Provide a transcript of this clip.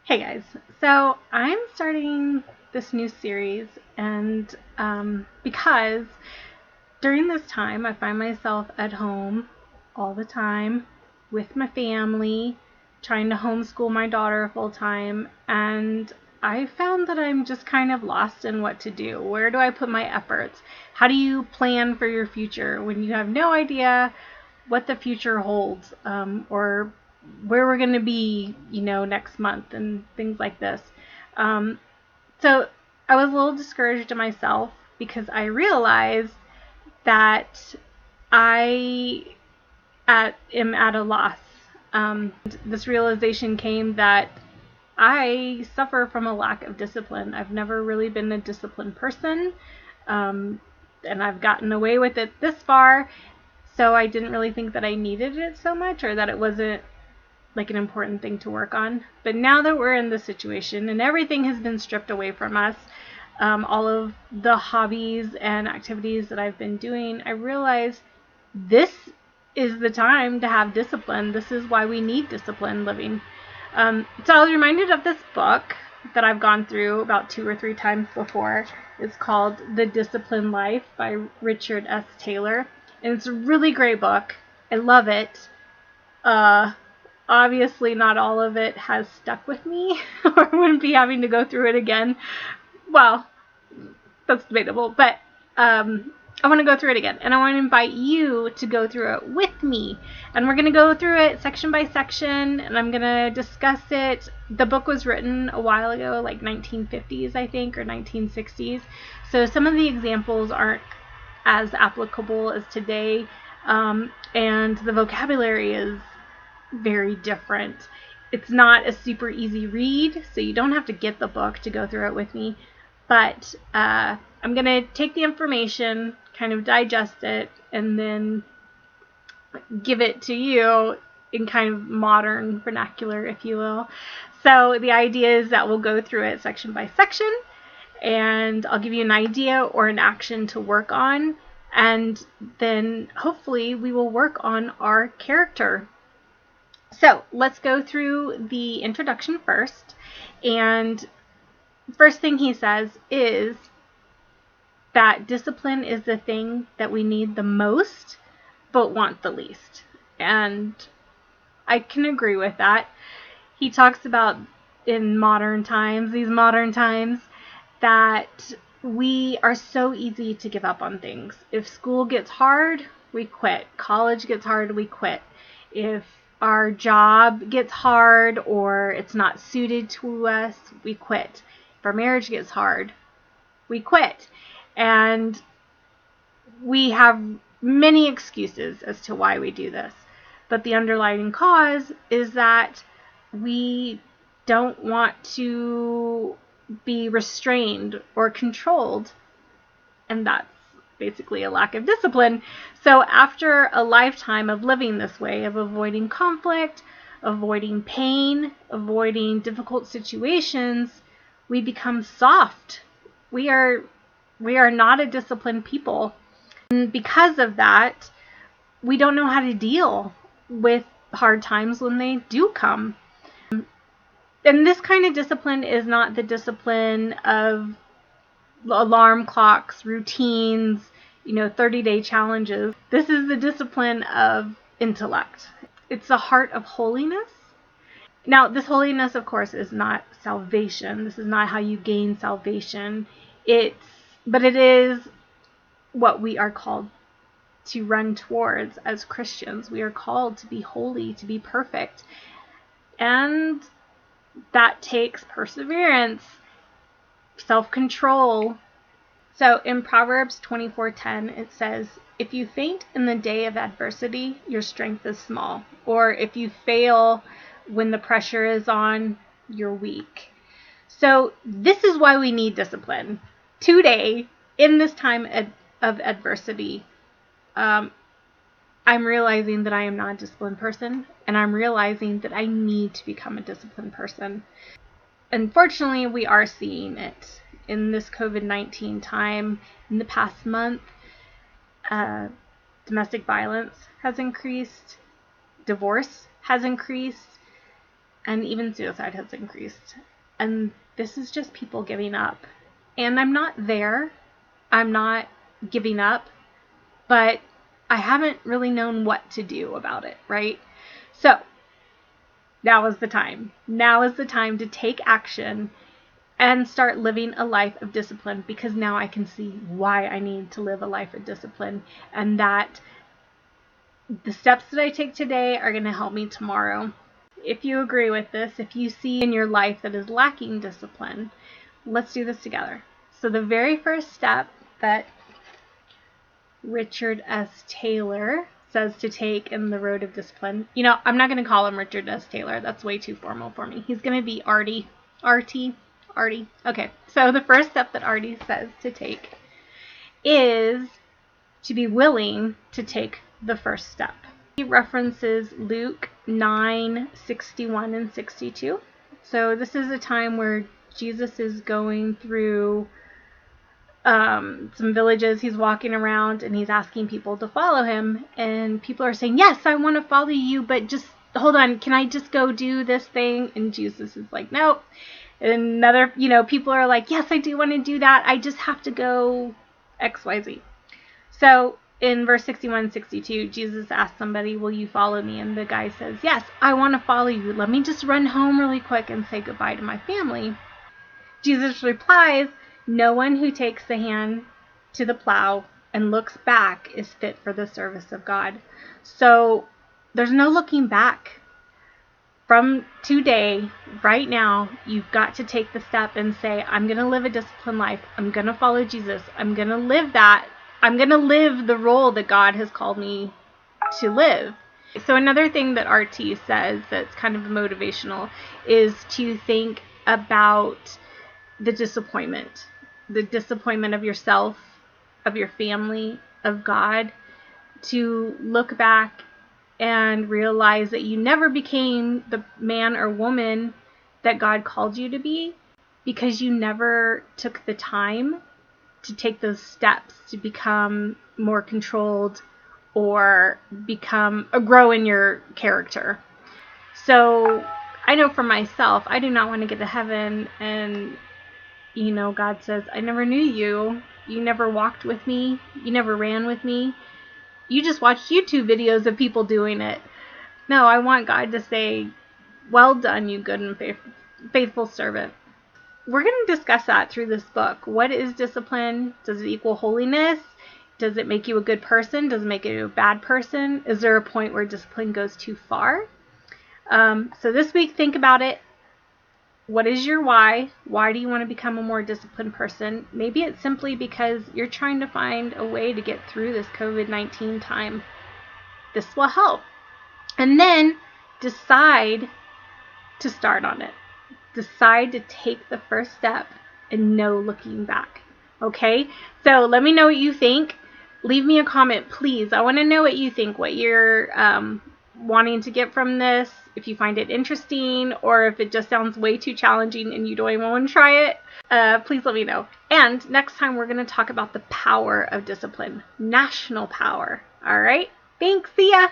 Hey guys, so I'm starting this new series, and because during this time I find myself at home all the time with my family, trying to homeschool my daughter full time, and I found that I'm just kind of lost in what to do. Where do I put my efforts? How do you plan for your future when you have no idea what the future holds, or where we're going to be, next month and things like this. Um, so I was a little discouraged in myself because I realized that am at a loss. This realization came that I suffer from a lack of discipline. I've never really been a disciplined person, and I've gotten away with it this far. So I didn't really think that I needed it so much, or that it wasn't like an important thing to work on. But now that we're in this situation and everything has been stripped away from us, all of the hobbies and activities that I've been doing, I realize this is the time to have discipline. This is why we need discipline living. So I was reminded of this book that I've gone through about 2 or 3 times before. It's called The Disciplined Life by Richard S. Taylor. And it's a really great book. I love it. Obviously not all of it has stuck with me, or I wouldn't be having to go through it again. Well, that's debatable, but I want to go through it again, and I want to invite you to go through it with me. And we're going to go through it section by section, and I'm going to discuss it. The book was written a while ago, like 1950s, I think, or 1960s. So some of the examples aren't as applicable as today, and the vocabulary is very different. It's not a super easy read, so you don't have to get the book to go through it with me. But I'm going to take the information, kind of digest it, and then give it to you in kind of modern vernacular, if you will. So the idea is that we'll go through it section by section, and I'll give you an idea or an action to work on, and then hopefully we will work on our character. So let's go through the introduction first. And first thing he says is that discipline is the thing that we need the most but want the least. And I can agree with that. He talks about in these modern times, that we are so easy to give up on things. If school gets hard, we quit. College gets hard, we quit. If our job gets hard or it's not suited to us, we quit. If our marriage gets hard, we quit. And we have many excuses as to why we do this. But the underlying cause is that we don't want to be restrained or controlled. And that's basically a lack of discipline. So after a lifetime of living this way, of avoiding conflict, avoiding pain, avoiding difficult situations, we become soft. We are not a disciplined people. And because of that, we don't know how to deal with hard times when they do come. And this kind of discipline is not the discipline of alarm clocks, routines, 30-day challenges. This is the discipline of intellect. It's the heart of holiness. Now, this holiness, of course, is not salvation. This is not how you gain salvation. But it is what we are called to run towards as Christians. We are called to be holy, to be perfect. And that takes perseverance, self-control. So in Proverbs 24:10, it says, if you faint in the day of adversity, your strength is small. Or if you fail when the pressure is on, you're weak. So this is why we need discipline. Today, in this time of adversity, I'm realizing that I am not a disciplined person, and I'm realizing that I need to become a disciplined person. Unfortunately, we are seeing it in this COVID-19 time. In the past month, domestic violence has increased, divorce has increased, and even suicide has increased. And this is just people giving up. And I'm not there. I'm not giving up, but I haven't really known what to do about it, right? So now is the time. Now is the time to take action and start living a life of discipline, because now I can see why I need to live a life of discipline, and that the steps that I take today are going to help me tomorrow. If you agree with this, if you see in your life that is lacking discipline, let's do this together. So the very first step that Richard S. Taylor says to take in the road of discipline. I'm not going to call him Richard S. Taylor. That's way too formal for me. He's going to be Artie. Artie. Okay. So the first step that Artie says to take is to be willing to take the first step. He references Luke 9:61 and 62. So this is a time where Jesus is going through some villages. He's walking around and he's asking people to follow him, and people are saying, yes, I want to follow you, but just hold on, can I just go do this thing? And Jesus is like, no. And people are like, yes, I do want to do that, I just have to go XYZ. So in verse 61, 62, Jesus asks somebody, will you follow me? And the guy says, yes, I want to follow you. Let me just run home really quick and say goodbye to my family. Jesus replies, no one who takes the hand to the plow and looks back is fit for the service of God. So there's no looking back. From today, right now, you've got to take the step and say, I'm going to live a disciplined life. I'm going to follow Jesus. I'm going to live that. I'm going to live the role that God has called me to live. So another thing that RT says that's kind of motivational is to think about the disappointment of yourself, of your family, of God, to look back and realize that you never became the man or woman that God called you to be, because you never took the time to take those steps to become more controlled or grow in your character. So I know for myself, I do not want to get to heaven and God says, I never knew you. You never walked with me. You never ran with me. You just watched YouTube videos of people doing it. No, I want God to say, well done, you good and faithful servant. We're going to discuss that through this book. What is discipline? Does it equal holiness? Does it make you a good person? Does it make you a bad person? Is there a point where discipline goes too far? So this week, think about it. What is your why? Why do you want to become a more disciplined person? Maybe it's simply because you're trying to find a way to get through this COVID-19 time. This will help. And then decide to start on it. Decide to take the first step and no looking back. Okay? So let me know what you think. Leave me a comment, please. I want to know what you think, what you're wanting to get from this, if you find it interesting, or if it just sounds way too challenging and you don't even want to try it, please let me know. And next time we're going to talk about the power of discipline, national power. All right? Thanks. See ya.